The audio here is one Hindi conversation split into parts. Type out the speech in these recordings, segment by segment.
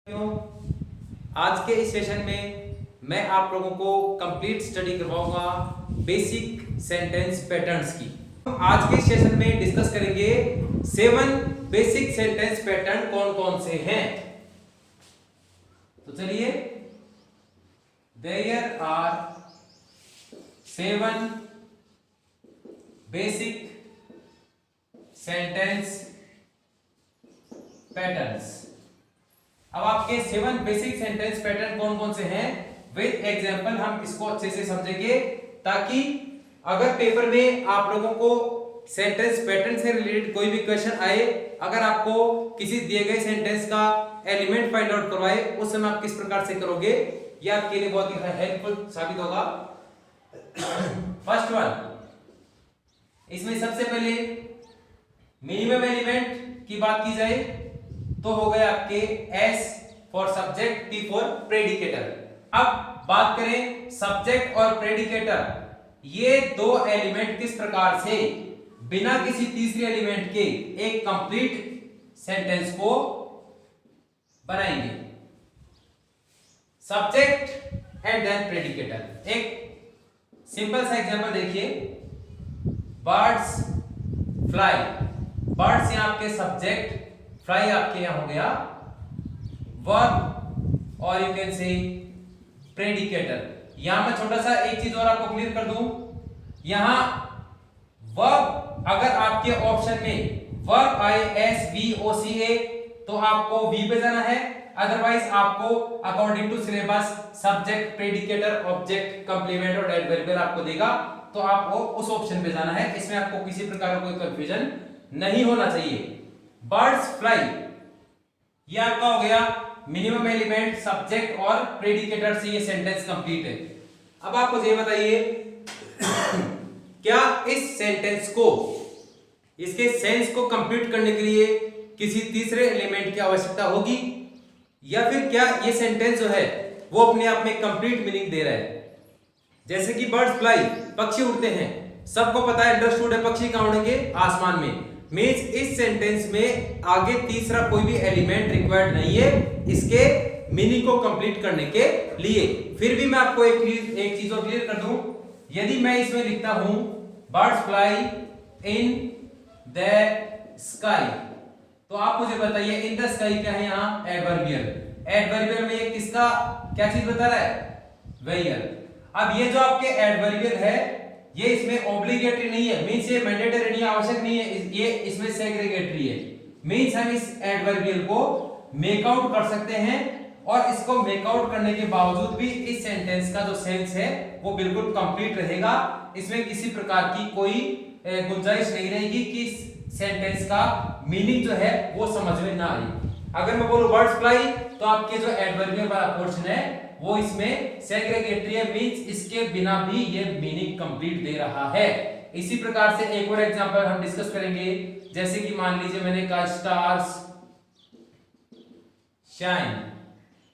आज के इस सेशन में मैं आप लोगों को कंप्लीट स्टडी करवाऊंगा बेसिक सेंटेंस पैटर्न्स की। आज के सेशन में डिस्कस करेंगे 7 बेसिक सेंटेंस पैटर्न कौन कौन से हैं। तो चलिए, there are 7 basic sentence patterns. अब आपके 7 बेसिक सेंटेंस पैटर्न कौन कौन से हैं विद एग्जांपल हम इसको अच्छे से समझेंगे, ताकि अगर पेपर में आप लोगों को सेंटेंस पैटर्न से रिलेटेड कोई भी क्वेश्चन आए, अगर आपको किसी दिए गए सेंटेंस का एलिमेंट फाइंड आउट करवाए, उस समय आप किस प्रकार से करोगे, यह आपके लिए बहुत ही हेल्पफुल साबित होगा। फर्स्ट वन, इसमें सबसे पहले मिनिमम एलिमेंट की बात की जाए तो हो गए आपके S for subject, P for predicator. अब बात करें सब्जेक्ट और प्रेडिकेटर, ये दो एलिमेंट किस प्रकार से बिना किसी तीसरे एलिमेंट के एक कंप्लीट सेंटेंस को बनाएंगे। Subject and then predicator. एक सिंपल सा एग्जांपल देखिए, बर्ड्स फ्लाई। बर्ड्स यहां आपके सब्जेक्ट, फ्लाई आपके यहां हो गया वर्ब, और यू कैन से प्रेडिकेटर। यहां मैं छोटा सा एक चीज और आपको क्लियर कर दूं, यहां वर्ब अगर आपके ऑप्शन में वर्ब आए SVOCA तो आपको V पे जाना है, अदरवाइज आपको according to syllabus subject, predicator, object, complement और एडवर्बियल आपको देगा, तो आपको उस ऑप्शन पे जाना है। इसमें आपको किसी प्रकार का कोई कंफ्यूजन नहीं होना चाहिए। बर्ड्स फ्लाई, ये आपका हो गया मिनिमम एलिमेंट, सब्जेक्ट और प्रेडिकेटर से ये सेंटेंस कंप्लीट है। अब आप मुझे बताइए, क्या इस सेंटेंस को, इसके सेंस को कंप्लीट करने के लिए किसी तीसरे एलिमेंट की आवश्यकता होगी, या फिर क्या ये सेंटेंस जो है वो अपने आप में कंप्लीट मीनिंग दे रहा है। जैसे कि बर्ड्स फ्लाई, पक्षी उड़ते हैं, सबको पता है, अंडरस्टूड है, पक्षी कहां उड़ेंगे, आसमान में। मींस इस सेंटेंस में आगे तीसरा कोई भी एलिमेंट रिक्वायर्ड नहीं है इसके मीनिंग को कंप्लीट करने के लिए। फिर भी मैं आपको एक चीज और क्लियर कर दूं, यदि मैं इसमें लिखता हूं birds fly in the sky, तो आप मुझे बताइए इन द स्काई क्या है यहां, एडवर्बियल। एडवर्बियल में ये किसका क्या चीज बता रहा है, वेयर। अब ये जो आपके एडवर्बियल है ये इसमें ऑब्लिगेटरी नहीं है, मींस ये मैंडेटरी नहीं, आवश्यक नहीं है, ये इसमें सेग्रीगेटरी है। मींस हम इस एडवर्बियल को मेक आउट कर सकते हैं, और इसको मेक आउट करने के बावजूद भी इस सेंटेंस का जो सेंस है वो बिल्कुल कंप्लीट रहेगा। इसमें किसी प्रकार की कोई गुंजाइश नहीं रहेगी कि इस सेंटेंस का मीनिंग जो है वो समझ में ना आए। अगर मैं बोलूं बर्ड्स फ्लाई, तो आपके जो एडवर्बियल वाला पोर्शन है वो इसमें सेग्रीगेटरी है, मींस इसके बिना भी ये मीनिंग कंप्लीट दे रहा है। इसी प्रकार से एक और एग्जांपल हम डिस्कस करेंगे, जैसे कि मान लीजिए मैंने कहा स्टार्स शाइन।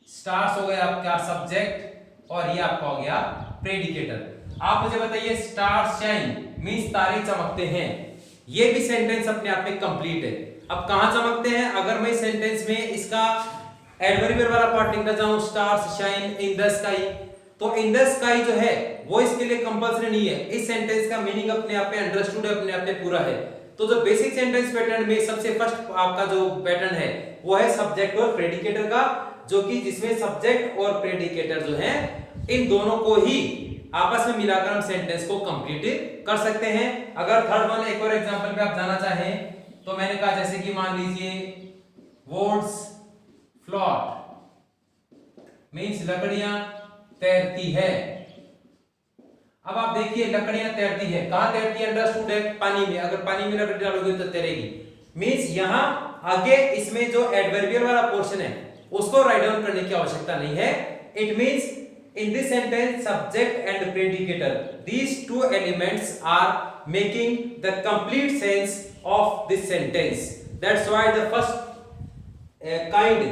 स्टार्स हो गया आपका सब्जेक्ट और ये आपका हो गया प्रेडिकेटर। आप मुझे बताइए स्टार्स शाइन मींस तारे चमकते हैं, ये भी सेंटेंस अपने आप में कंप्लीट है। अब कहां चमकते हैं, अगर मैं सेंटेंस में इसका एडवर्बियल वाला पार्ट लिखना चाहूं stars shine in the sky, तो इन द स्काई जो है वो इसके लिए कंपल्सरी नहीं है। इस सेंटेंस का मीनिंग अपने आप में अंडरस्टूड है, अपने आप में पूरा है। तो जो बेसिक सेंटेंस पैटर्न में सबसे फर्स्ट आपका जो पैटर्न है वो है सब्जेक्ट और प्रेडिकेटर का, जो कि जिसमें सब्जेक्ट और प्रेडिकेटर जो है इन दोनों को ही आपस में मिलाकर हम सेंटेंस को कंप्लीट कर सकते हैं। अगर थर्ड वन एक और एग्जांपल पे आप जाना चाहें, तो मैंने कहा जैसे कि मान लीजिए वुड्स फ्लोट मींस लकड़ियां तैरती है। अब आप देखिए लकड़ियां तैरती है, कहां तैरती है, अंडरस्टूड है, पानी में। अगर पानी में लकड़ी डालोगे तो तैरेगी। मींस यहां आगे इसमें जो एडवर्बियल वाला पोर्शन है उसको राइट डाउन करने की आवश्यकता नहीं है। It means in this sentence subject and predicator, these two elements are making the complete sense of this sentence. That's why the first kind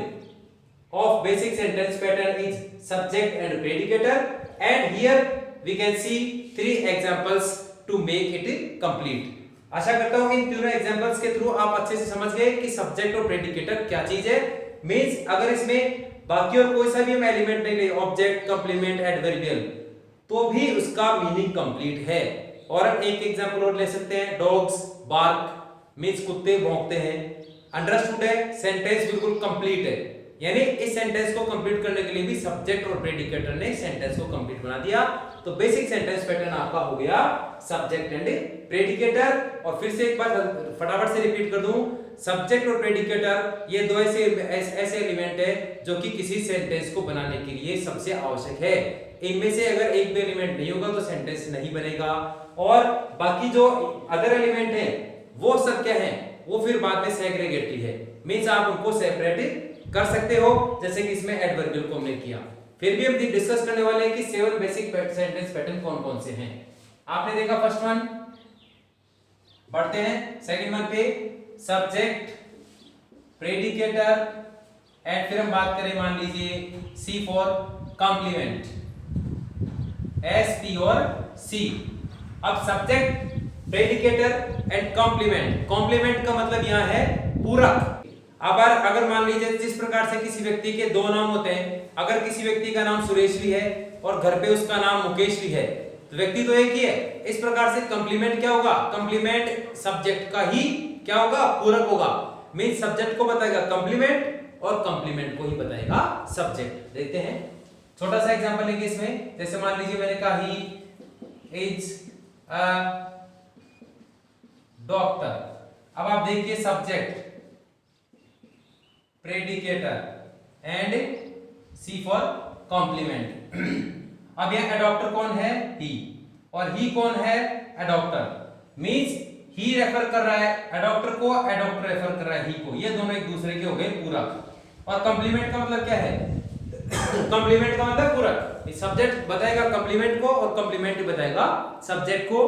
of basic sentence pattern is subject and predicator, and here we can see 3 examples to make it complete. आशा करता हूं इन तीनों एग्जांपल्स के थ्रू आप अच्छे से समझ गए कि सब्जेक्ट और प्रेडिकेटर क्या चीज है। मींस अगर इसमें बाकी और कोई सा भी हम एलिमेंट नहीं ले, ऑब्जेक्ट, कंप्लीमेंट, एडवर्बियल, तो भी उसका मीनिंग कंप्लीट है। और हम एक एग्जांपल और ले सकते हैं, डॉग्स बार्क मींस कुत्ते भौंकते हैं। अंडरस्टूड है, सेंटेंस बिल्कुल कंप्लीट है। यानी इस सेंटेंस को कंप्लीट करने के लिए भी सब्जेक्ट और प्रेडिकेटर ने सेंटेंस को कंप्लीट बना दिया। तो बेसिक सेंटेंस पैटर्न आपका हो गया सब्जेक्ट एंड प्रेडिकेटर। और फिर से एक बार फटाफट से रिपीट कर दूं, सब्जेक्ट और प्रेडिकेटर ये दो ऐसे एलिमेंट है जो कि किसी सेंटेंस को बनाने के लिए सबसे आवश्यक है। इनमें से अगर एक भी एलिमेंट नहीं होगा तो सेंटेंस नहीं बनेगा। और बाकी जो अदर एलिमेंट है वो सब क्या है, वो फिर बाद में सेग्रीगेटरी है, मींस आप उनको सेपरेट कर सकते हो, जैसे कि इसमें एडवर्बियल को हमने किया। फिर भी हम डिस्कस करने वाले हैं कि 7 बेसिक सेंटेंस पैटर्न कौन कौन से हैं। आपने देखा फर्स्ट वन, बढ़ते हैं सेकंड वन पे, सब्जेक्ट, प्रेडिकेटर एंड फिर हम बात करें मान लीजिए सी फॉर कॉम्प्लीमेंट, एस पी और सी। अब subject, predicator and complement. Complement का मतलब यहां है पूरक। अब अगर मान लीजिए जिस प्रकार से किसी व्यक्ति के दो नाम होते हैं, अगर किसी व्यक्ति का नाम सुरेश भी है और घर पे उसका नाम मुकेश भी है, तो व्यक्ति तो एक ही है। इस प्रकार से कॉम्प्लीमेंट क्या होगा, कॉम्प्लीमेंट सब्जेक्ट का ही क्या होगा, पूरक होगा। मींस सब्जेक्ट को बताएगा कॉम्प्लीमेंट और कॉम्प्लीमेंट को ही बताएगा सब्जेक्ट। देखते हैं छोटा सा एग्जांपल लेंगे इसमें। जैसे मान लीजिए मैंने कहा ही इज अ डॉक्टर। अब आप देखिए subject, predicator and C for complement. अब यह अडॉप्टर कौन है, ही, और ही कौन है, अडॉप्टर। मींस ही रेफर कर रहा है अडॉप्टर को, अडॉप्टर रेफर कर रहा है ही को। ये दोनों एक दूसरे के हो गए पूरक। और कॉम्प्लीमेंट का मतलब क्या है, कॉम्प्लीमेंट का मतलब पूरक। सब्जेक्ट बताएगा कॉम्प्लीमेंट को और कॉम्प्लीमेंट बताएगा सब्जेक्ट को।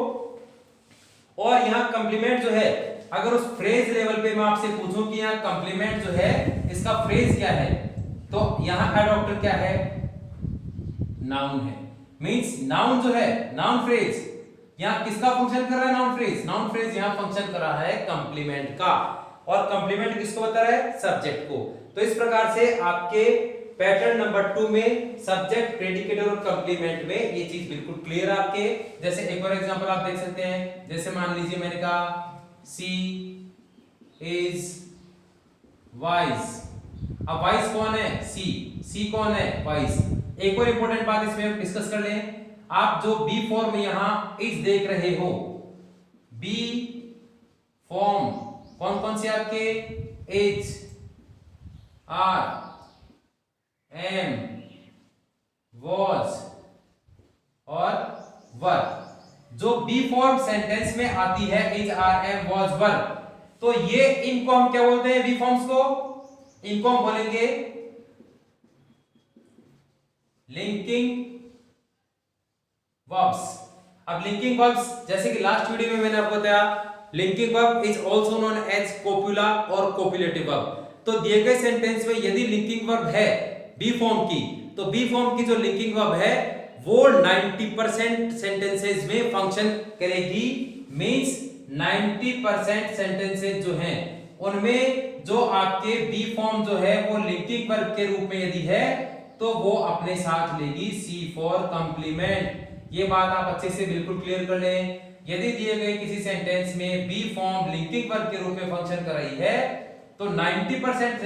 और यहाँ कॉम्प्लीमेंट जो है, अगर उस फ्रेज लेवल पे मैं आपसे पूछूं कि यहाँ कॉम्प्लीमेंट जो है इसका फ्रेज क्या है, तो यहाँ अडॉप्टर क्या है, नाउन है। मींस नाउन जो है, नाउन फ्रेज यहाँ किसका फंक्शन कर रहा है, नाउन फ्रेज। नाउन फ्रेज यहाँ फंक्शन कर रहा है कॉम्प्लीमेंट का, और कॉम्प्लीमेंट किसको बता रहा है, सब्जेक्ट को। तो इस प्रकार से आपके पैटर्न नंबर 2 में सब्जेक्ट, प्रेडिकेटर और कॉम्प्लीमेंट में ये चीज बिल्कुल क्लियर है आपके। जैसे एक और एग्जांपल आप देख सकते हैं, जैसे मान लीजिए मैंने कहा सी इज वाइज। अब वाइज कौन है, सी कौन है, वाइज। एक और इंपॉर्टेंट बात इसमें हम डिस्कस कर लें। आप जो बी फॉर्म में यहां इज देख रहे हो, बी फॉर्म कौन कौन से आपके, एच, आर, एम, वॉज और वर। जो बी फॉर्म सेंटेंस में आती है, इज, आर, एम, वॉज, वर, तो ये इनको हम क्या बोलते हैं, बी फॉर्म्स को, इनको हम बोलेंगे लिंकिंग वर्ब्स। अब लिंकिंग वर्ब्स, जैसे कि लास्ट वीडियो में मैंने आपको बताया, linking verb is also known as copula और कोपुलेटिव वर्ब। तो दिए गए सेंटेंस में यदि लिंकिंग वर्ब है बी फॉर्म की, तो बी फॉर्म की जो लिंकिंग वर्ब है वो 90% सेंटेंसेस में फंक्शन करेगी। मींस 90% सेंटेंसेस जो हैं उनमें जो आपके बी फॉर्म जो है वो लिंकिंग वर्ब के रूप में यदि है तो वो अपने साथ लेगी सी फॉर कॉम्प्लीमेंट। ये बात आप अच्छे से बिल्कुल क्लियर कर लें। यदि दिए गए किसी सेंटेंस में बी फॉर्म लिंकिंग वर्ब के रूप में फंक्शन कर रही है तो 90%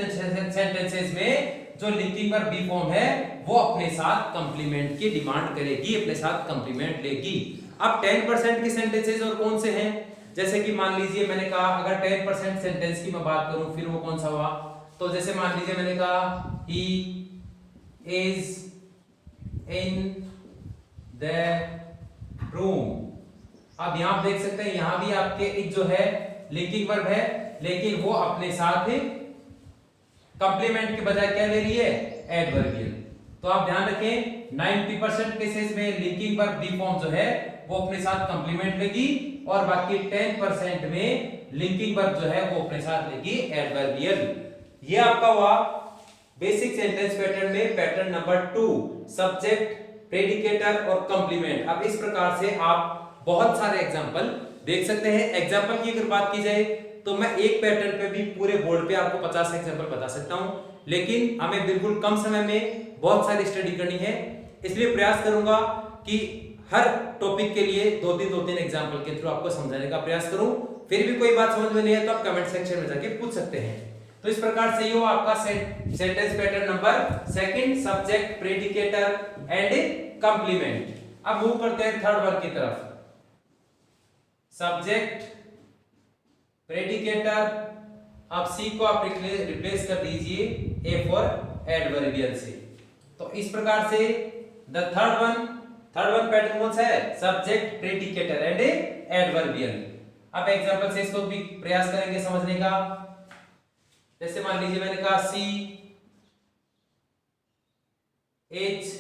सेंटेंसेस में जो लिंकिंग वर्ब बी फॉर्म है वो अपने साथ कॉम्प्लीमेंट की डिमांड करेगी, अपने साथ कॉम्प्लीमेंट लेगी। अब 10% के सेंटेंसेस और कौन से हैं, जैसे कि मान लीजिए मैंने कहा अगर 10% सेंटेंस की मैं बात करूं फिर वो कौन सा हुआ, तो जैसे मान लीजिए मैंने कहा he is in the room. अब यहां आप देख सकते हैं यहां भी आपके इज जो है लिंकिंग वर्ब है, लेकिन वो अपने साथ कॉम्प्लीमेंट के बजाय क्या ले रही है, एडवर्बियल। तो आप ध्यान रखें 90% केसेस में लिंकिंग वर्ब बी फॉर्म जो है वो अपने साथ कॉम्प्लीमेंट लेगी और बाकी 10% में लिंकिंग वर्ब जो है वो अपने साथ लेगी एडवर्बियल। ये आपका हुआ बेसिक सेंटेंस पैटर्न में पैटर्न नंबर 2, सब्जेक्ट, प्रेडिकेटर और कॉम्प्लीमेंट। अब इस प्रकार से आप बहुत सारे एग्जांपल देख सकते हैं। एग्जांपल की अगर बात की जाए तो मैं एक पैटर्न पे भी पूरे बोर्ड पे आपको 50 एग्जांपल बता सकता हूं, लेकिन हमें बिल्कुल कम समय में बहुत सारी स्टडी करनी है, इसलिए प्रयास करूंगा कि हर टॉपिक के लिए दो तीन एग्जांपल के थ्रू आपको समझाने का प्रयास करूं। फिर भी कोई बात समझ में नहीं है तो आप कमेंट सेक्शन में जाके पूछ सकते हैं। तो इस प्रकार से ये आपका sentence pattern number second, subject, predicator and complement. अब मूव करते हैं थर्ड वर्ग की तरफ। सब्जेक्ट, प्रेडिकेटर, अब सी को आप रिप्लेस कर दीजिए ए फॉर एडवर्बियल से। तो इस प्रकार से द थर्ड वन पैटर्न कौन सा है? Subject, predicator and adverbial. अब एग्जांपल से इसको भी प्रयास करेंगे समझने का। जैसे मान लीजिए मैंने कहा सी इज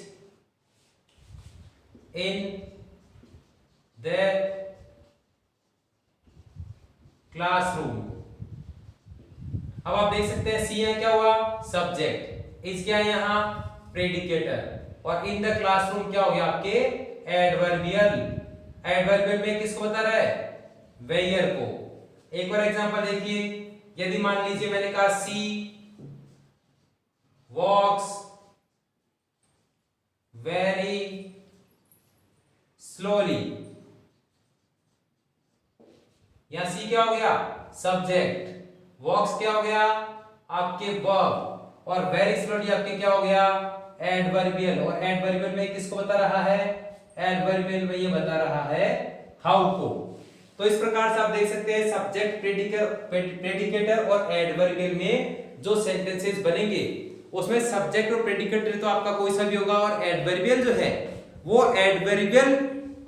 इन द क्लासरूम। अब आप देख सकते हैं सी यहाँ क्या हुआ? सब्जेक्ट, इज क्या है यहाँ? प्रेडिकेटर, और इन द क्लासरूम क्या हो गया आपके? एडवर्बियल। एडवर्बियल में किसको बता रहा है? वेयर को। एक बार एग्जांपल देखिए, यदि मान लीजिए मैंने कहा सी वॉक्स वेरी स्लोली, यहां सी क्या हो गया? सब्जेक्ट, वॉक्स क्या हो गया? आपके वर्ब, और वेरी स्लोली आपके क्या हो गया? एडवर्बियल। और एडवर्बियल में किसको बता रहा है? एडवर्बियल में ये बता रहा है हाउ को। तो इस प्रकार से आप देख सकते हैं सब्जेक्ट, प्रेडिकेटर और एडवर्बियल में जो सेंटेंसेस बनेंगे उसमें सब्जेक्ट और प्रेडिकेटर तो आपका कोई सा भी होगा, और एडवर्बियल जो है वो एडवर्बियल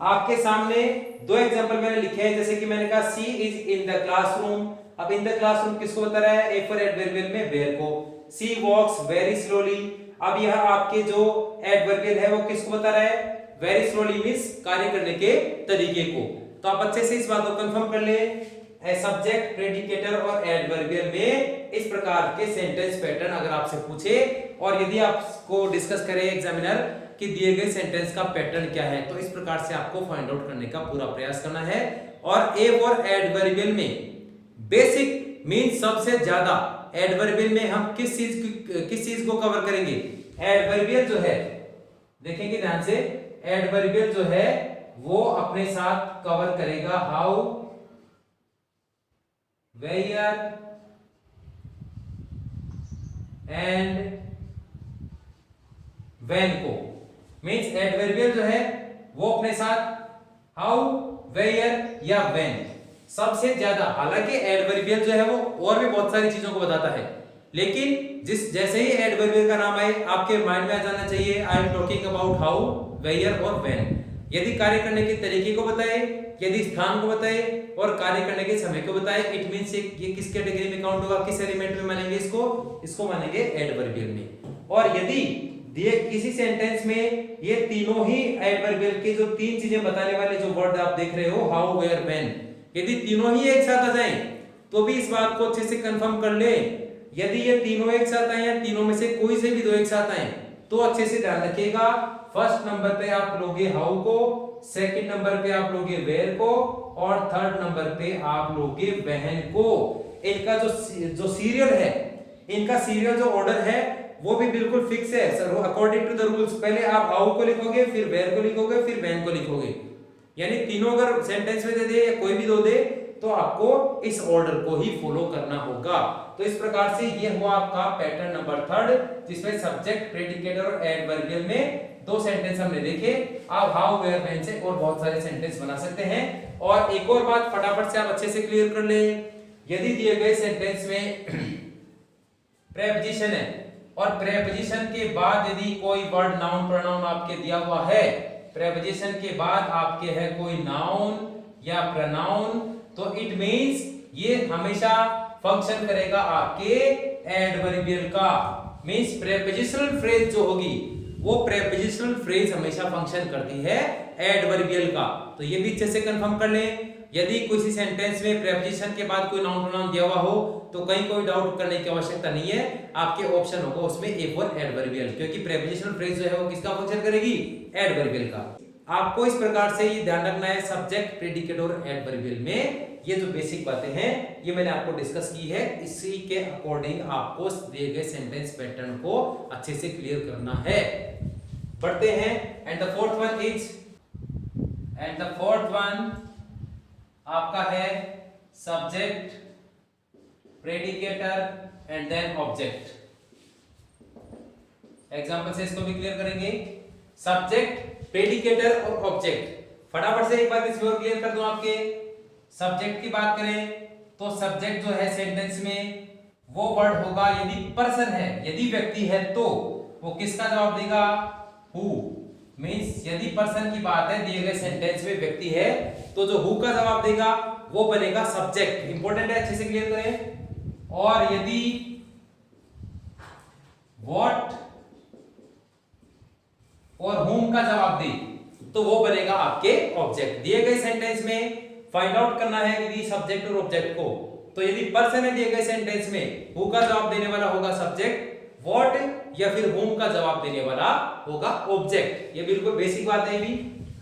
आपके सामने दो एग्जांपल मैंने लिखे हैं। जैसे कि मैंने कहा सी इज इन द क्लासरूम। अब इन द क्लासरूम किसको बता रहा है? ए फॉर एडवर्बियल में वेयर को। सी वॉक्स वेरी स्लोली, अब यह आपके जो एडवर्बियल है वो किसको बता रहा है? वेरी स्लोली मींस कार्य करने के तरीके को। तो आप अच्छे से इस बात को कंफर्म कर ले, सब्जेक्ट, प्रेडिकेटर और एडवर्बियल में इस प्रकार के सेंटेंस पैटर्न अगर आपसे पूछे, और यदि आपको डिस्कस करे एग्जामिनर कि दिए गए सेंटेंस का पैटर्न क्या है, तो इस प्रकार से आपको फाइंड आउट करने का पूरा प्रयास करना है। और ए और एडवर्बियल में बेसिक मींस सबसे ज्यादा एडवर्बियल में हम किस चीज को कवर करेंगे? एडवर्बियल जो है, देखेंगे ध्यान से, एडवर्बियल जो है वो अपने साथ कवर करेगा हाउ, वेयर एंड व्हेन को। मींस एडवर्बियल जो है वो अपने साथ हाउ, वेयर या व्हेन सबसे ज्यादा, हालांकि एडवर्बियल जो है वो और भी बहुत सारी चीजों को बताता है, लेकिन जैसे ही एडवर्बियल का नाम आए आपके माइंड में आ जाना चाहिए I am talking about how, where और व्हेन। यदि कार्य करने के तरीके को बताए, यदि स्थान को बताए और कार्य करने के समय को बताए, इट मींस ये किस कैटेगरी में काउंट होगा, किस एलिमेंट में मानेंगे इसको मानेंगे एडवर्बियल में। और यदि दिए किसी सेंटेंस में ये तीनों ही एडवर्बियल के जो तीन चीजें बताने वाले जो वर्ड आप देख रहे हो हाउ, वेयर, व्हेन, यदि तीनों ही एक साथ आ जाएं तो भी इस बात को अच्छे से कंफर्म कर ले। यदि ये तीनों एक साथ आए या तीनों में से कोई से भी दो एक साथ आए तो अच्छे से ध्यान रखिएगा, फर्स्ट नंबर पे आप लोगे हाउ को, सेकंड नंबर पे आप लोगे वेयर को, और थर्ड नंबर पे आप लोगे व्हेन को। इनका जो सीरियल है, इनका सीरियल जो ऑर्डर है वो भी बिल्कुल फिक्स है अकॉर्डिंग टू द रूल्स। पहले आप हाउ को लिखोगे, फिर वेयर को लिखोगे, फिर व्हेन को लिखोगे, यानी तीनों अगर सेंटेंस में दे दे या कोई भी दो दे तो आपको इस ऑर्डर को ही फॉलो करना होगा। तो इस प्रकार से ये हुआ आपका पैटर्न नंबर थर्ड, जिसमें सब्जेक्ट, प्रेडिकेटर और एडवर्बियल में दो सेंटेंस हमने देखे। आप हाउ, वेयर, व्हेन से और बहुत सारे सेंटेंस बना सकते हैं। और एक और बात फटाफट से आप अच्छे से क्लियर कर ले, यदि दिए गए सेंटेंस में प्रेपोजिशन है और प्रेपोजिशन के बाद यदि कोई वर्ड, नाउन, प्रोनाउन आपके दिया हुआ है, प्रेपोजिशन के बाद आपके है कोई नाउन या प्रोनाउन, तो इट मींस ये हमेशा फंक्शन करेगा आपके एडवर्बियल का। मींस प्रेपोजिशनल फ्रेज जो होगी वो प्रेपोजिशनल फ्रेज हमेशा फंक्शन करती है एडवर्बियल का। तो ये भी अच्छे से कंफर्म कर लें। यदि किसी सेंटेंस में प्रेपोजिशन के बाद कोई नाउन प्रोनाउन दिया हुआ हो तो कहीं कोई डाउट करने की आवश्यकता नहीं है, आपके ऑप्शन होगा उसमें ए फॉर एडवर्बियल, क्योंकि प्रेपोजिशनल फ्रेज जो है वो किसका फंक्शन करेगी? एडवर्बियल का। आपको इस प्रकार से ये ध्यान रखना है, सब्जेक्ट, प्रेडिकेट और एडवर्बियल में ये जो बेसिक बातें हैं ये मैंने आपको डिस्कस की है, इसी के अकॉर्डिंग आपको दिए गए सेंटेंस पैटर्न को अच्छे से क्लियर करना है। बढ़ते हैं। एंड द फोर्थ वन आपका है subject, predicator and then object. Example से इसको भी क्लियर करेंगे। सब्जेक्ट, प्रेडिकेटर और ऑब्जेक्ट। फटाफट से एक बार इसको और क्लियर कर दूं आपके। सब्जेक्ट की बात करें तो सब्जेक्ट जो है सेंटेंस में वो वर्ड होगा यदि पर्सन है, यदि व्यक्ति है तो वो किसका जवाब देगा? हु। मींस यदि पर्सन की बात है, दिए गए सेंटेंस में व्यक्ति है तो जो हु का जवाब देगा वो बनेगा सब्जेक्ट। इंपॉर्टेंट है, अच्छे से क्लियर करें। और यदि व्हाट और whom का जवाब दे तो वो बनेगा आपके ऑब्जेक्ट। दिए गए सेंटेंस में फाइंड आउट करना है यदि सब्जेक्ट और ऑब्जेक्ट को, तो यदि पर्सन है दिए गए सेंटेंस में, हु का जवाब देने वाला होगा सब्जेक्ट, व्हाट या फिर whom का जवाब देने वाला होगा ऑब्जेक्ट। ये बिल्कुल बेसिक बात है भी।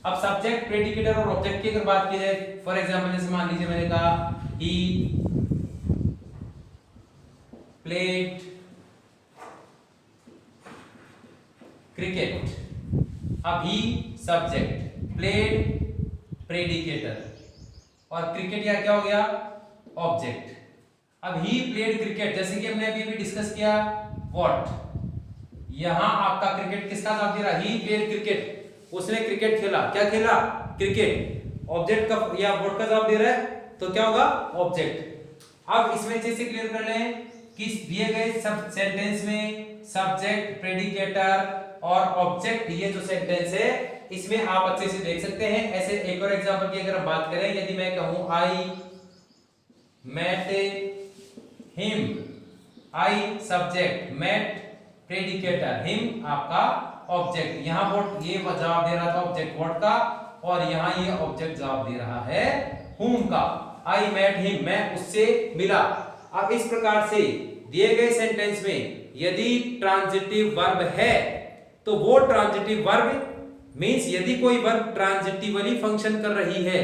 अब सब्जेक्ट, प्रेडिकेटर और ऑब्जेक्ट की अगर बात की जाए, फॉर एग्जांपल जैसे मान लीजिए मैंने कहा ही प्लेड क्रिकेट। अब ही सब्जेक्ट, प्लेड प्रेडिकेटर और क्रिकेट या क्या हो गया? ऑब्जेक्ट। अब ही प्लेड क्रिकेट, जैसे कि हमने अभी डिस्कस किया, व्हाट, यहां आपका क्रिकेट किसका जवाब दे रहा? ही प्लेड क्रिकेट, उसने क्रिकेट खेला। क्या खेला? क्रिकेट। ऑब्जेक्ट का या व्हाट का जवाब दे रहा है तो क्या होगा? ऑब्जेक्ट। अब इसमें अच्छे से क्लियर कर लें कि दिए गए सब सेंटेंस में सब्जेक्ट, प्रेडिकेटर और ऑब्जेक्ट, ये जो सेंटेंस है इसमें आप अच्छे से देख सकते हैं। ऐसे एक और एग्जांपल की अगर हम बात करें, यदि मैं कहूं I met him, I subject, met predicator, him आपका ऑब्जेक्ट। यहां व्हाट ये जवाब दे रहा था ऑब्जेक्ट व्हाट का, और यहां ये ऑब्जेक्ट जवाब दे रहा है whom का। आई मेट हिम, मैं उससे मिला। अब इस प्रकार से दिए गए सेंटेंस में यदि ट्रांजिटिव वर्ब है तो वो ट्रांजिटिव वर्ब मींस यदि कोई वर्ब ट्रांजिटिवली फंक्शन कर रही है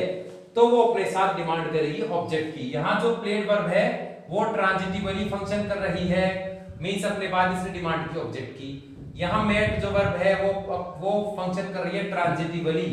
तो वो अपने साथ डिमांड करेगी ऑब्जेक्ट की। यहां जो प्लेड वर्ब है वो ट्रांजिटिवली फंक्शन कर रही है, मींस अपने बाद इसने डिमांड की ऑब्जेक्ट की। यहां मेट जो वर्ब है वो फंक्शन कर रही है ट्रांजिटिवली,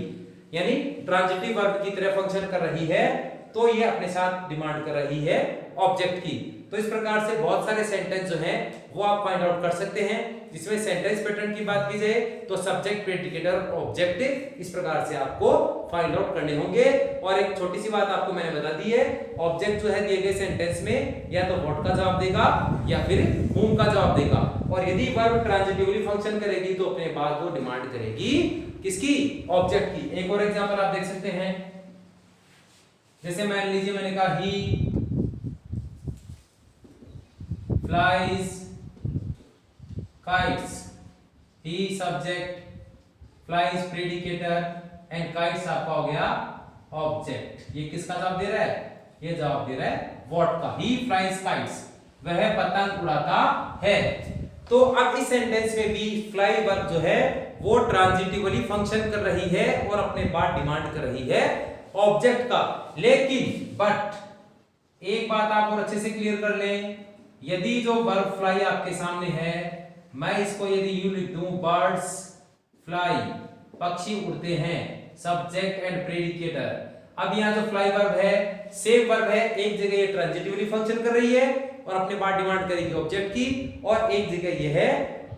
यानी ट्रांजिटिव वर्ब की तरह फंक्शन कर रही है, तो ये अपने साथ डिमांड कर रही है ऑब्जेक्ट की। तो इस प्रकार से बहुत सारे सेंटेंस जो हैं वो आप फाइंड आउट कर सकते हैं। जिसमें सेंटेंस पैटर्न की बात की जाए तो सब्जेक्ट, प्रेडिकेटर, ऑब्जेक्ट इस प्रकार से आपको फाइंड आउट करने होंगे। और एक छोटी सी बात आपको मैंने बता दी है, ऑब्जेक्ट जो है दिए गए सेंटेंस में या तो व्हाट का जवाब देगा या फिर whom का जवाब देगा, और यदि वर्ब ट्रांजिटिवली फंक्शन करेगी तो अपने बाद वो डिमांड करेगी किसकी? ऑब्जेक्ट की। एक और एग्जांपल आप देख सकते हैं, जैसे मान लीजिए मैंने कहा he flies kites, he subject, flies predicator and kites आपका हो गया ऑब्जेक्ट। ये किसका जवाब दे रहा है? ये जवाब दे रहा है what का। he flies kites, वह पतंग उड़ाता है। तो अब इस सेंटेंस में भी फ्लाई वर्ब जो है वो ट्रांजिटिवली फंक्शन कर रही है और अपने बाद डिमांड कर रही है ऑब्जेक्ट का। लेकिन बट एक बात आप और अच्छे से क्लियर कर लें, यदि जो वर्ब फ्लाई आपके सामने है, मैं इसको यदि यूं लिख दूं बर्ड्स फ्लाई, पक्षी उड़ते हैं, सब्जेक्ट एंड प्रेडिकेटर। अब यहां जो फ्लाई वर्ब है सेम वर्ब है, एक जगह ये ट्रांजिटिवली फंक्शन कर रही है और अपने बाद डिमांड करेगी ऑब्जेक्ट की, और एक जगह ये है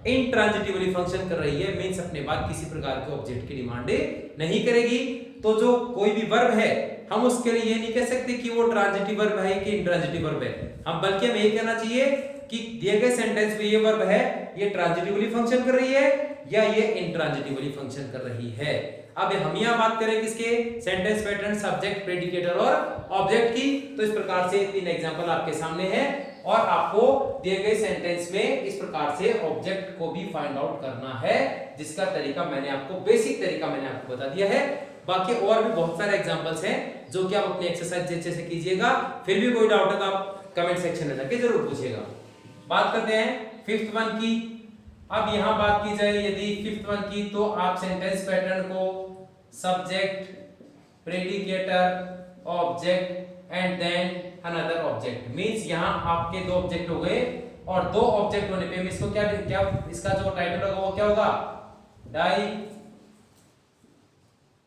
इंट्रांजिटिवली फंक्शन कर रही है, मींस अपने बाद किसी प्रकार के ऑब्जेक्ट की डिमांड नहीं करेगी। तो जो कोई भी वर्ब है हम उसके लिए ये नहीं कह सकते कि वो ट्रांजिटिव वर्ब है कि इंट्रांजिटिव वर्ब है, हम बल्कि हमें ये कहना चाहिए कि दिए गए सेंटेंस में ये वर्ब है ये ट्रांजिटिवली फंक्शन कर रही है या ये इंट्रांजिटिवली फंक्शन कर रही है। अब हम यहां बात करें किसके? सेंटेंस पैटर्न, सब्जेक्ट, प्रेडिकेटर और ऑब्जेक्ट की। तो इस प्रकार से तीन एग्जांपल आपके सामने हैं और आपको दिए गए सेंटेंस में इस प्रकार से ऑब्जेक्ट को भी फाइंड आउट करना है, जिसका तरीका मैंने आपको, बेसिक तरीका मैंने आपको बता दिया है। बाकी और भी बहुत सारे एग्जांपल्स हैं जो कि आप अपनी एक्सरसाइज अच्छे से कीजिएगा। फिर भी कोई डाउट है तो आप कमेंट सेक्शन में जाके जरूर पूछिएगा। बात करते हैं फिफ्थ वन की। अब यहां बात की जाए यदि फिफ्थ वन की, तो आप सेंटेंस पैटर्न को subject, predicator, object and then another object. Means यहाँ आपके दो ऑब्जेक्ट हो गए और दो ऑब्जेक्ट होने पे हम इसको क्या क्या इसका जो टाइटल होगा वो क्या होगा, डाई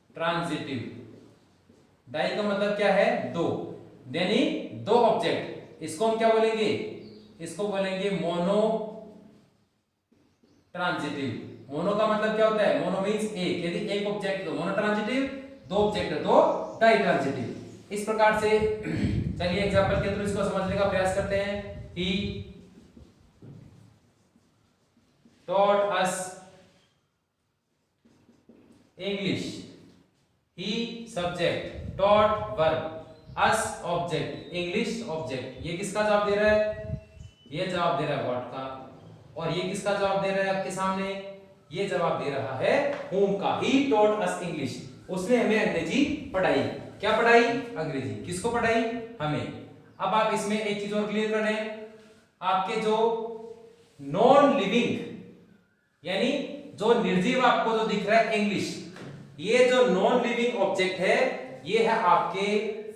ट्रांजिटिव। डाई का मतलब क्या है, दो, यानी दो ऑब्जेक्ट। इसको हम क्या बोलेंगे, इसको बोलेंगे मोनो ट्रांजिटिव। मोनो का मतलब क्या होता है, मोनो मींस एक, यदि एक ऑब्जेक्ट तो मोनो ट्रांजिटिव, दो ऑब्जेक्ट तो डाई ट्रांजिटिव। इस प्रकार से चलिए एग्जांपल के थ्रू इसको समझने का प्रयास करते हैं। ही taught us English। he subject, taught verb, us object, English object। ये किसका जवाब दे रहा है, ये जवाब दे रहा है what का, और ये किसका जवाब दे रहा है आपके सामने, ये जवाब दे रहा है whom का। he taught us English, उसने हमें अंग्रेजी पढ़ाई। क्या पढ़ाई, अंग्रेजी। किसको पढ़ाई, हमें। अब आप इसमें एक चीज और क्लियर कर लें, आपके जो नॉन लिविंग यानी जो निर्जीव आपको जो दिख रहा है इंग्लिश, ये जो नॉन लिविंग ऑब्जेक्ट है ये है आपके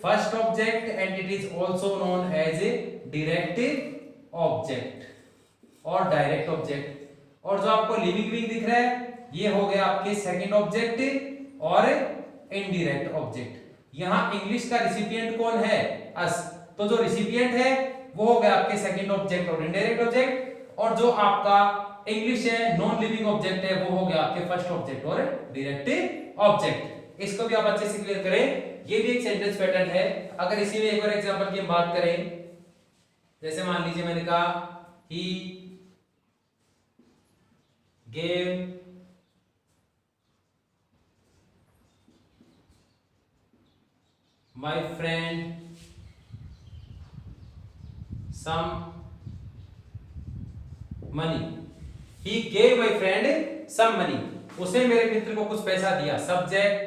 first object and it is also known as a direct object और डायरेक्ट ऑब्जेक्ट। और जो आपको लिविंग विंग दिख रहा है ये हो गया आपके सेकंड ऑब्जेक्ट और इनडायरेक्ट ऑब्जेक्ट। यहां इंग्लिश का रिसिपिएंट कौन है, अस, तो जो रिसिपिएंट है वो हो गया आपके सेकंड ऑब्जेक्ट और इनडायरेक्ट ऑब्जेक्ट, और जो आपका इंग्लिश है नॉन लिविंग ऑब्जेक्ट है वो हो गया आपके फर्स्ट ऑब्जेक्ट और डायरेक्ट ऑब्जेक्ट। इसको भी आप अच्छे से क्लियर करें। ये भी एक सेंटेंस पैटर्न है। अगर इसी में एक और एग्जांपल की हम बात करें, जैसे मान लीजिए मैंने कहा he gave my friend some money. He gave my friend some money। उसने मेरे मित्र को कुछ पैसा दिया। Subject,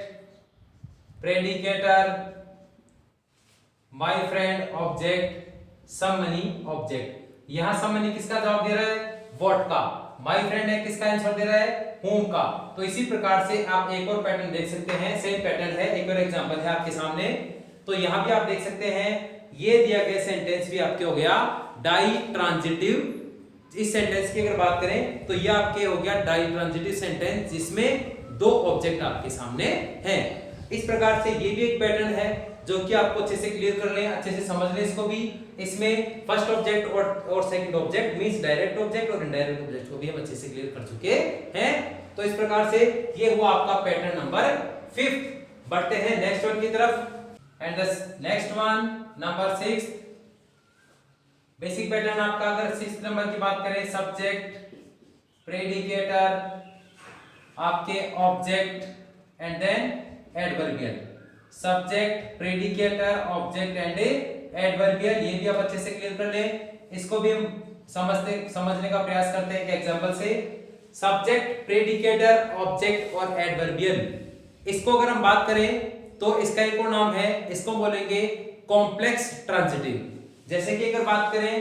predicator, my friend object, some money object. यहां some money किसका जवाब दे रहा है, what का। my friend है किसका आंसर दे रहा है, whom का। तो इसी प्रकार से आप एक और पैटर्न देख सकते हैं, सेम पैटर्न है। एक और एग्जांपल है आपके सामने, तो यहां भी आप देख सकते हैं ये दिया गया सेंटेंस भी आपके हो गया डाई ट्रांजिटिव। इस सेंटेंस की अगर बात करें तो ये आपके हो गया डाई ट्रांजिटिव सेंटेंस जिसमें दो ऑब्जेक्ट आपके सामने हैं। इस प्रकार से ये भी एक पैटर्न है जो कि आपको अच्छे से क्लियर कर लें, अच्छे से समझ लें इसको भी। इसमें फर्स्ट ऑब्जेक्ट और second object means direct object और इनडायरेक्ट ऑब्जेक्ट को भी हम अच्छे से क्लियर कर चुके हैं। तो इस प्रकार से ये हुआ आपका पैटर्न नंबर 5। बढ़ते हैं नेक्स्ट वन की तरफ, and the next one number 6। Basic pattern आपका अगर 6 नंबर की बात करें, सब्जेक्ट, प्रेडिकेटर, आपके object and then adverbial. Subject, predicator, object and adverbial, ये भी आप अच्छे से क्लियर कर लें। इसको भी हम समझने का प्रयास करते हैं एक एग्जांपल से। सब्जेक्ट, प्रेडिकेटर, ऑब्जेक्ट और एडवर्बियल, इसको अगर हम बात करें तो इसका एक और नाम है, इसको बोलेंगे कॉम्प्लेक्स ट्रांजिटिव। जैसे कि अगर बात करें,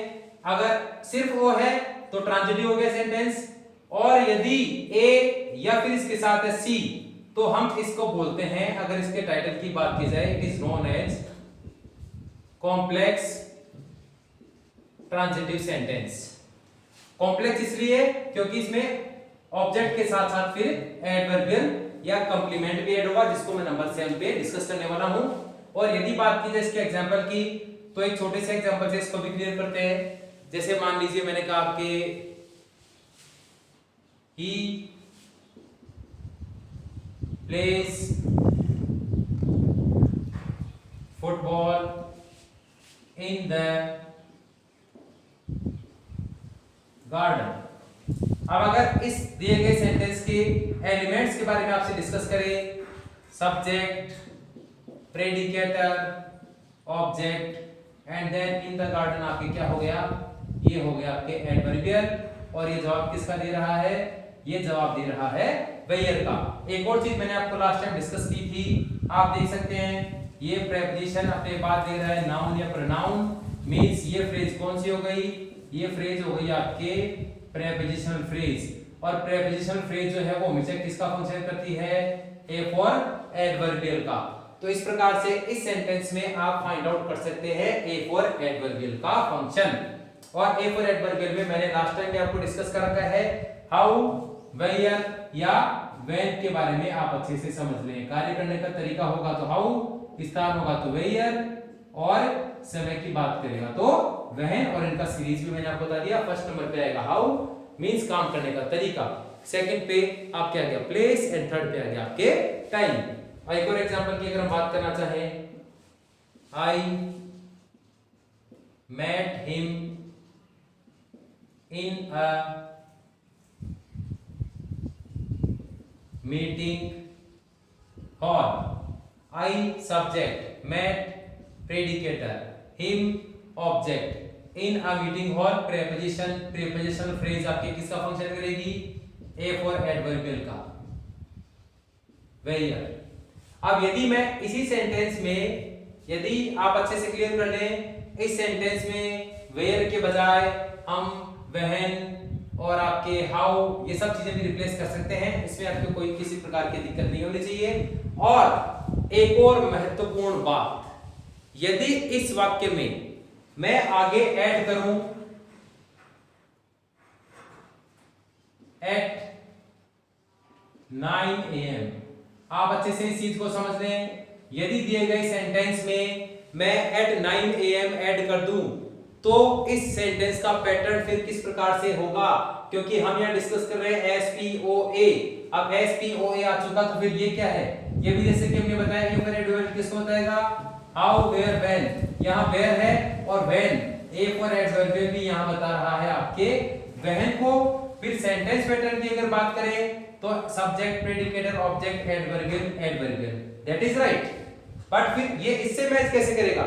अगर सिर्फ वो है तो ट्रांजिटिव हो गया सेंटेंस, और यदि ए या फिर इसके साथ है सी तो हम इसको बोलते हैं, अगर इसके टाइटल की बात की जाए, it is known as complex transitive sentence. Complex इसलिए क्योंकि इसमें ऑब्जेक्ट के साथ साथ फिर एडवर्बियल या कंप्लीमेंट भी ऐड होगा, जिसको मैं नंबर 7 पे डिस्कस करने वाला हूं। और यदि बात की जाए इसके एग्जांपल की, तो एक छोटे से एग्जांपल से इसको भी क्लियर करते हैं। जैसे मान लीजिए मैंने कहा आपके he plays football in the garden. अब अगर इस दिए गए सेंटेंस के एलिमेंट्स के बारे में आपसे डिस्कस करें, subject, predicator, object and then in the garden, आपके क्या हो गया, ये हो गया आपके एडवर्बियल। और ये जवाब किसका दे रहा है, ये जवाब दे रहा है वेयर का। एक और चीज मैंने आपको लास्ट टाइम डिस्कस की थी, आप देख सकते हैं ये प्रेपोजिशन अपने बाद दे रहा है नाउन या प्रोनाउन। मींस ये फ्रेज कौन सी हो गई, ये फ्रेज हो गई आपके प्रेपोजिशनल फ्रेज। और प्रेपोजिशनल फ्रेज जो है वो हमेशा किसका फंक्शन करती है, ए फॉर एडवर्बियल का। तो इस प्रकार से इस सेंटेंस में आप फाइंड आउट कर सकते हैं ए फॉर एडवर्बियल का फंक्शन। और ए फॉर एडवर्बियल में मैंने लास्ट टाइम भी आपको डिस्कस कर रखा है हाउ, वेयर या व्हेन के बारे में आप अच्छे से समझ लें। कार्य करने का तरीका होगा तो हाउ, स्थान होगा तो वेयर, और समय की बात करेगा तो व्हेन, और इनका सीरीज भी मैंने आपको बता दिया। फर्स्ट नंबर पे आएगा हाउ, मींस काम करने का तरीका, सेकंड पे आपके आ गया प्लेस, एंड थर्ड पे आ गया आपके टाइम। और एक और एग्जांपल की अगर हम बात करना चाहें, I met him in a meeting hall. I subject, met predicator, him object, in a meeting hall preposition, prepositional phrase आपके किसका फंक्शन करेगी, ए फॉर एडवर्बियल का, वेयर। अब यदि मैं इसी सेंटेंस में, यदि आप अच्छे से क्लियर कर लें, इस सेंटेंस में वेयर के बजाय हम व्हेन और आपके हाउ ये सब चीजें भी रिप्लेस कर सकते हैं, इसमें आपको कोई किसी प्रकार की दिक्कत नहीं होनी चाहिए। और एक और महत्वपूर्ण बात, यदि इस वाक्य में मैं आगे ऐड करूं एट 9 AM, आप अच्छे से इस चीज को समझ लें। यदि दिए गए सेंटेंस में मैं एट 9 AM ऐड कर दूं तो इस सेंटेंस का पैटर्न फिर किस प्रकार से होगा, क्योंकि हम यहां डिस्कस कर रहे हैं SPOA। अब SPOA आ चुका तो फिर ये क्या है, ये भी जैसे कि हमने बताया ए फॉर एडवर्बियल किसको बताएगा, हाउ, वेयर, व्हेन। यहां वेयर है और व्हेन, ए फॉर एडवर्बियल भी यहां बता रहा है आपके व्हेन को। फिर सेंटेंस पैटर्न की अगर बात करें तो subject, predicator, object, adverbial, adverbial, that is right. But फिर ये इससे मैच कैसे करेगा,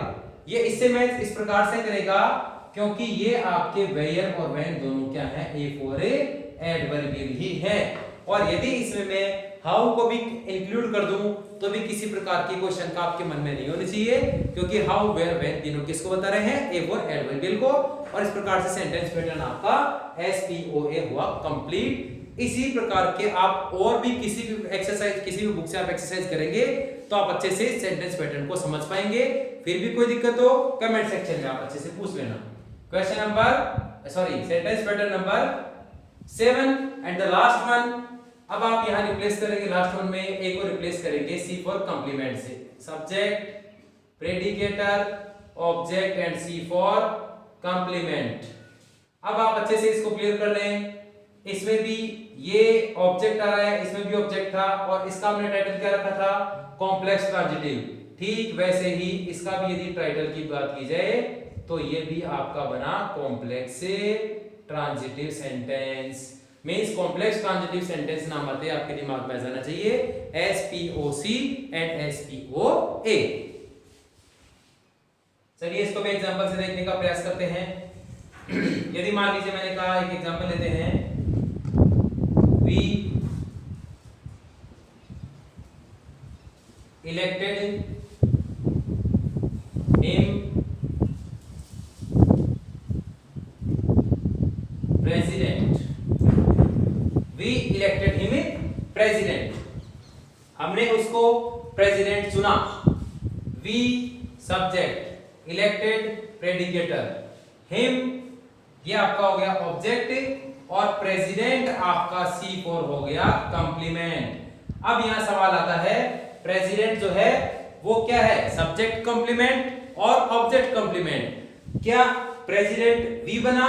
ये इससे मैच इस प्रकार से करेगा क्योंकि ये आपके वेयर और व्हेन दोनों क्या है, ए फॉर एडवर्बियल ही है। और यदि इसमें मैं हाउ को भी इंक्लूड कर दूं तो भी किसी प्रकार की कोई शंका आपके मन में नहीं होनी चाहिए, क्योंकि हाउ, वेयर, व्हेन तीनों किसको बता रहे हैं, ए फॉर एडवर्बियल को। और इस प्रकार से सेंटेंस पैटर्न आपका SPOA हुआ कंप्लीट। इसी प्रकार के आप और भी किसी भी एक्सरसाइज, किसी भी बुक से आप एक्सरसाइज करेंगे तो आप अच्छे से सेंटेंस पैटर्न को समझ पाएंगे। फिर भी कोई दिक्कत हो कमेंट सेक्शन में आप अच्छे से पूछ लेना। Question number sentence pattern number 7 and the last one. अब आप यहां रिप्लेस करेंगे लास्ट वन में, एक को रिप्लेस करेंगे सी फॉर कंप्लीमेंट से, subject, predicator, object and C for complement. अब आप अच्छे से इसको क्लियर कर लें। इसमें भी ये ऑब्जेक्ट आ रहा है, इसमें भी ऑब्जेक्ट था, और इसका हमने टाइटल क्या रखा था, कॉम्प्लेक्स ट्रांजिटिव। ठीक वैसे ही इसका भी यदि टाइटल की बात की जाए तो ये भी आपका बना complex transitive sentence. Means complex transitive sentence नाम आते आपके दिमाग में आ जाना चाहिए SPOC एंड SPOA। चलिए इसको भी एग्जांपल से देखने का प्रयास करते हैं। यदि मान लीजिए मैंने कहा, एक एग्जांपल लेते हैं, we elected him president, we elected him president, हमने उसको प्रेसिडेंट चुना। we subject, elected predicator, him ये आपका हो गया ऑब्जेक्ट, और प्रेसिडेंट आपका C4 हो गया कंप्लीमेंट। अब यहां सवाल आता है, प्रेसिडेंट जो है वो क्या है, सब्जेक्ट कंप्लीमेंट और ऑब्जेक्ट कंप्लीमेंट। क्या प्रेसिडेंट वी बना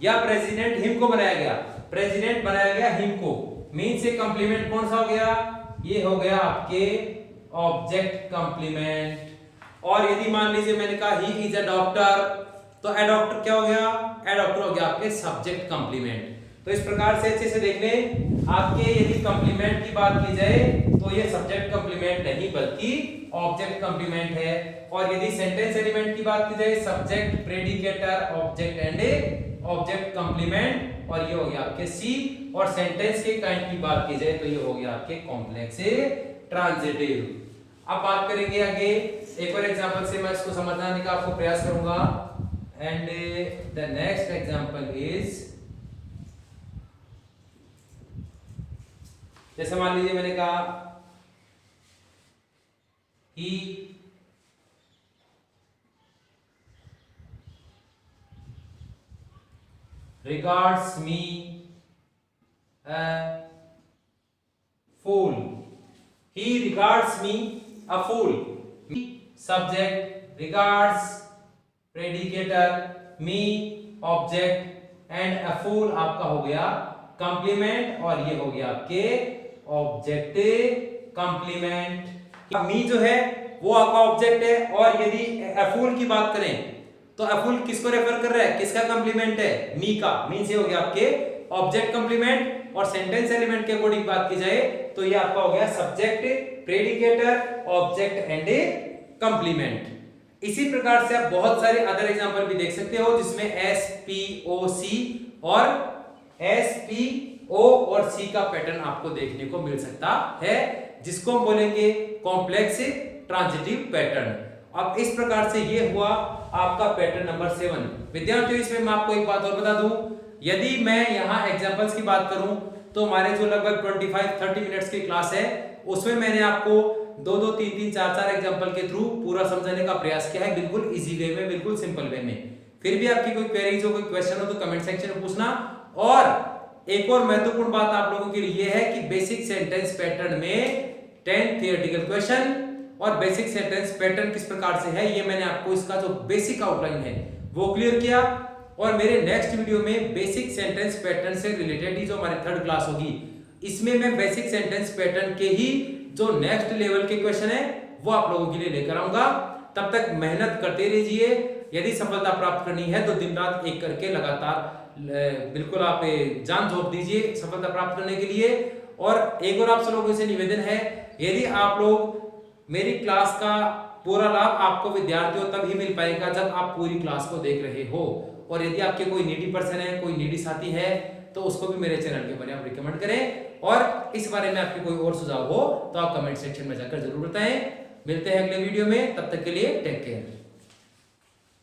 या प्रेसिडेंट हिम को बनाया गया, प्रेसिडेंट बनाया गया हिम को, मींस से कंप्लीमेंट कौन सा हो गया, ये हो गया आपके ऑब्जेक्ट कंप्लीमेंट। और यदि मान लीजिए मैंने कहा ही इज अ डॉक्टर, तो ए डॉक्टर क्या हो गया, ए डॉक्टर हो गया आपके सब्जेक्ट कंप्लीमेंट। तो इस प्रकार से अच्छे से देख लें, आपके यदि कंप्लीमेंट की बात की जाए तो ये सब्जेक्ट कंप्लीमेंट नहीं बल्कि ऑब्जेक्ट कंप्लीमेंट है। और यदि सेंटेंस एलिमेंट की बात की जाए, subject, predicator, object and object complement, और ये हो गया आपके सी। और सेंटेंस के काइंड की बात की जाए तो ये हो गया आपके कॉम्प्लेक्स ट्रांजिटिव। अब बात करेंगे आगे, एक और एग्जांपल से मैं इसको समझाने का आपको प्रयास करूंगा। And the next example is, जैसे मान लीजिए मैंने कहा ही regards me a fool. He regards me a fool. Subject, regards predicator, me object and a fool आपका हो गया कंप्लीमेंट और ये हो गया आपके ऑब्जेक्ट कंप्लीमेंट। मी जो है वो आपका ऑब्जेक्ट है और यदि a fool की बात करें तो a fool किसको रेफर कर रहा है, किसका कंप्लीमेंट है, मी का। मींस ये हो गया आपके ऑब्जेक्ट कंप्लीमेंट और सेंटेंस एलिमेंट के अकॉर्डिंग बात की जाए तो ये आपका हो गया subject, predicator, object and complement. इसी प्रकार से आप बहुत सारे अदर एग्जांपल भी देख सकते हो जिसमें एस पी ओ सी और एस पी ओ और सी का पैटर्न आपको देखने को मिल सकता है, जिसको हम बोलेंगे कॉम्प्लेक्स ट्रांजिटिव पैटर्न। अब इस प्रकार से ये हुआ आपका पैटर्न नंबर 7। विद्यार्थियों इसमें मैं आपको एक बात और बता दूं, यदि मैं यहाँ एग्जांपल्स की बात करूं तो हमारे जो लगभग 25-30 मिनट्स की क्लास है उसमें मैंने आपको 2-2, 3-3, 4-4 एग्जांपल के थ्रू पूरा समझाने का प्रयास किया है, बिल्कुल इजी वे में, बिल्कुल सिंपल वे में। फिर भी आपकी कोई क्वेरीज हो, कोई क्वेश्चन हो तो कमेंट सेक्शन में पूछना। और एक और महत्वपूर्ण बात आप लोगों के लिए है कि बेसिक सेंटेंस पैटर्न में 10 थियोरेटिकल क्वेश्चन और बेसिक सेंटेंस पैटर्न किस प्रकार से है ये मैंने आपको इसका जो बेसिक आउटलाइन है वो क्लियर किया। और मेरे नेक्स्ट वीडियो में बेसिक सेंटेंस पैटर्न से रिलेटेड ही जो हमारी 3rd क्लास होगी इसमें मैं बेसिक सेंटेंस पैटर्न के ही जो नेक्स्ट लेवल के क्वेश्चन है वो आप लोगों के लिए लेकर आऊंगा। तब तक मेहनत करते रहिए। यदि सफलता प्राप्त करनी है तो दिन रात एक करके लगातार बिल्कुल आप जान झोंक दीजिए सफलता प्राप्त करने के लिए। और एक और आप सब लोगों से निवेदन है, यदि आप लोग मेरी क्लास का पूरा लाभ आपको विद्यार्थियों तब ही मिल पाएगा जब आप पूरी क्लास को देख रहे हो। और यदि आपके कोई नीडी पर्सन है, कोई नीडी साथी है तो उसको भी मेरे चैनल के बारे में आप रिकमेंड करें। और इस बारे में आपके कोई और सुझाव हो तो आप कमेंट सेक्शन में जाकर जरूर बताएं। मिलते हैं अगले वीडियो में, तब तक के लिए टेक केयर।